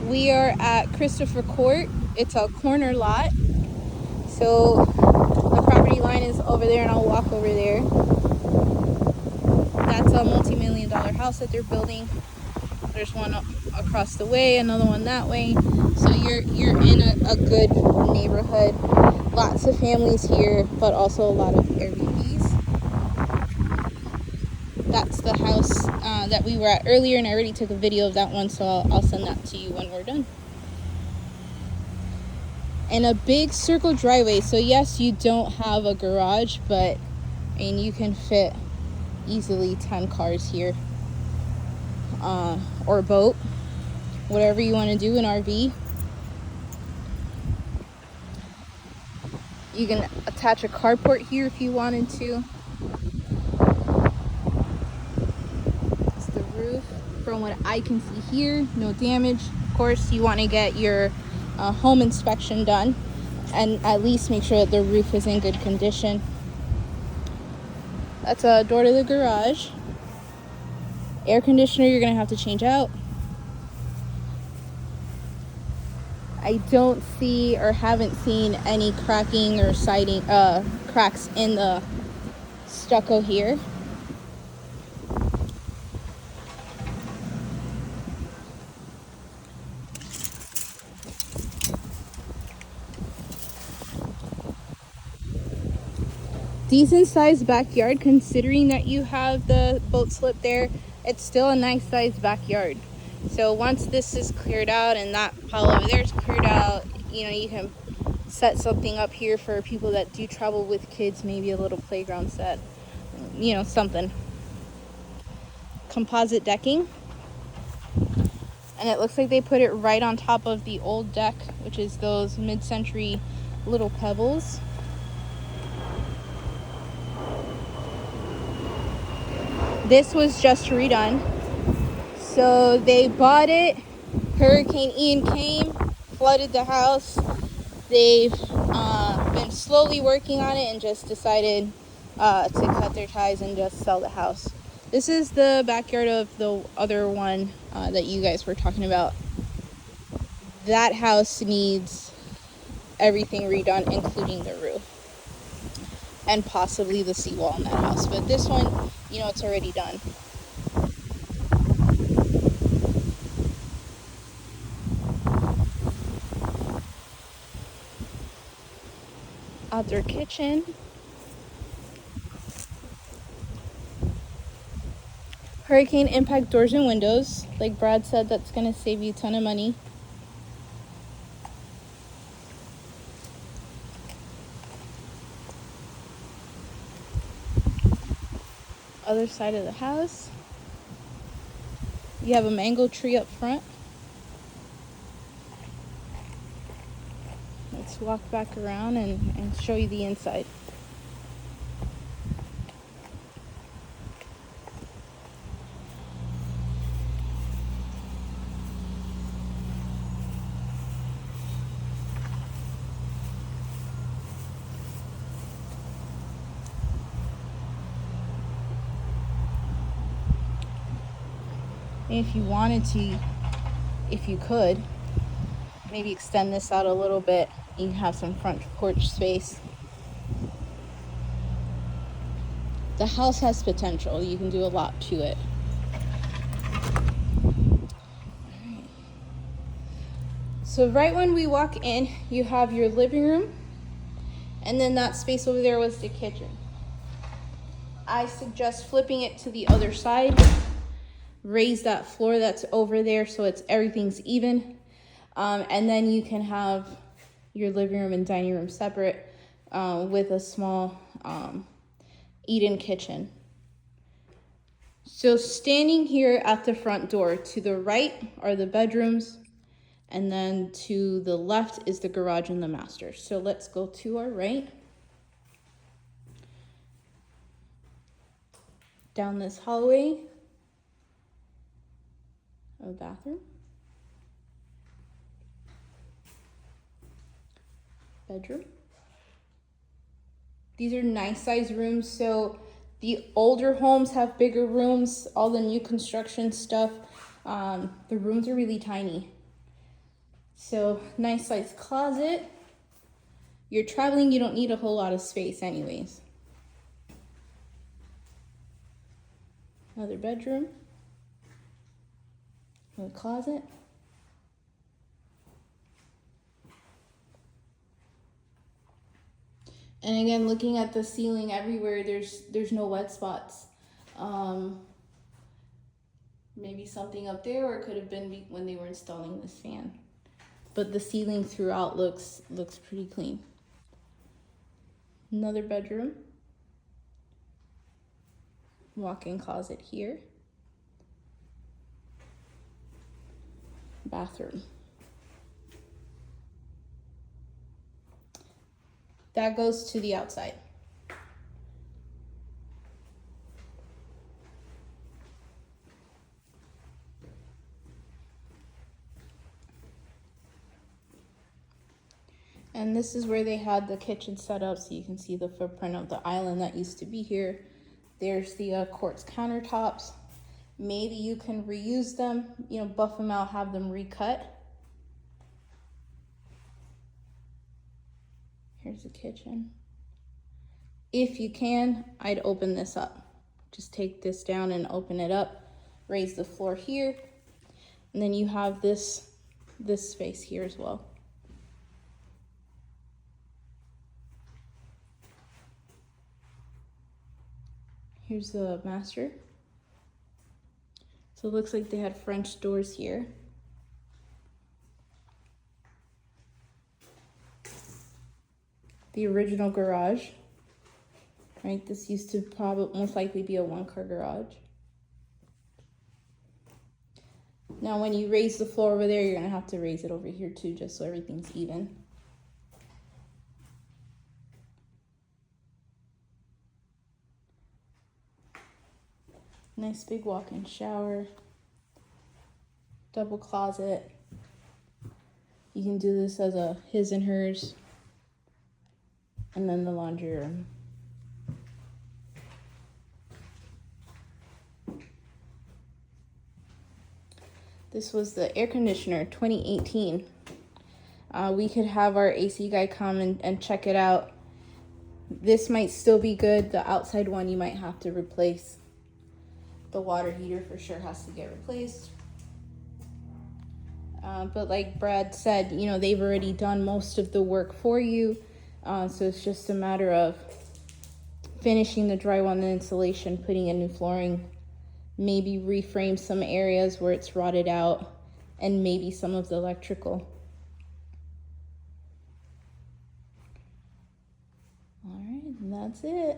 We are at Christopher Court. It's a corner lot. So the property line is over there and I'll walk over there. That's a multi-million-dollar house that they're building. There's one across the way, another one that way. So you're in a good neighborhood. Lots of families here, but also a lot of Airbnbs. That's the house that we were at earlier, and I already took a video of that one, so I'll send that to you when we're done. And a big circle driveway. So yes, you don't have a garage, but you can fit easily 10 cars here, or boat, whatever you want to do, an RV. You can attach a carport here if you wanted to. It's the roof. From what I can see here, no damage. Of course, you want to get your home inspection done and at least make sure that the roof is in good condition. That's a door to the garage. Air conditioner you're gonna have to change out. I don't see or haven't seen any cracking or siding cracks in the stucco here. Decent sized backyard, considering that you have the boat slip there. It's still a nice sized backyard. So once this is cleared out and that pile over there is cleared out, you can set something up here for people that do travel with kids, maybe a little playground set, something. Composite decking. And it looks like they put it right on top of the old deck, which is those mid-century little pebbles. This was just redone. So they bought it, Hurricane Ian came, flooded the house. They've been slowly working on it and just decided to cut their ties and just sell the house. This is the backyard of the other one that you guys were talking about. That house needs everything redone, including the roof. And possibly the seawall in that house. But this one, it's already done. Outdoor kitchen. Hurricane impact doors and windows. Like Brad said, that's going to save you a ton of money. Other side of the house. You have a mango tree up front. Let's walk back around and show you the inside. If you wanted to, if you could, maybe extend this out a little bit. You can have some front porch space. The house has potential. You can do a lot to it. So right when we walk in, you have your living room, and then that space over there was the kitchen. I suggest flipping it to the other side. Raise that floor that's over there so everything's even. And then you can have your living room and dining room separate with a small eat-in kitchen. So standing here at the front door, to the right are the bedrooms, and then to the left is the garage and the master. So let's go to our right. Down this hallway, a bathroom, bedroom. These are nice size rooms. So the older homes have bigger rooms. All the new construction stuff, the rooms are really tiny. So nice sized closet. You're traveling, you don't need a whole lot of space anyways. Another bedroom. Another closet. And again, looking at the ceiling everywhere, there's no wet spots. Maybe something up there, or it could have been when they were installing this fan. But the ceiling throughout looks pretty clean. Another bedroom. Walk-in closet here. Bathroom. That goes to the outside. And this is where they had the kitchen set up, so you can see the footprint of the island that used to be here. There's the quartz countertops. Maybe you can reuse them, you know, buff them out, have them recut. Here's the kitchen. If you can, I'd open this up. Just take this down and open it up, raise the floor here, and then you have this space here as well. Here's the master. So it looks like they had French doors here. The original garage, right? This used to probably most likely be a one-car garage. Now, when you raise the floor over there, you're gonna have to raise it over here too, just so everything's even. Nice big walk-in shower, double closet. You can do this as a his and hers, and then the laundry room. This was the air conditioner, 2018. We could have our AC guy come and check it out. This might still be good. The outside one you might have to replace. The water heater for sure has to get replaced. But like Brad said, you know, they've already done most of the work for you. So it's just a matter of finishing the drywall and the insulation, putting in new flooring, maybe reframe some areas where it's rotted out, and maybe some of the electrical. All right, and that's it.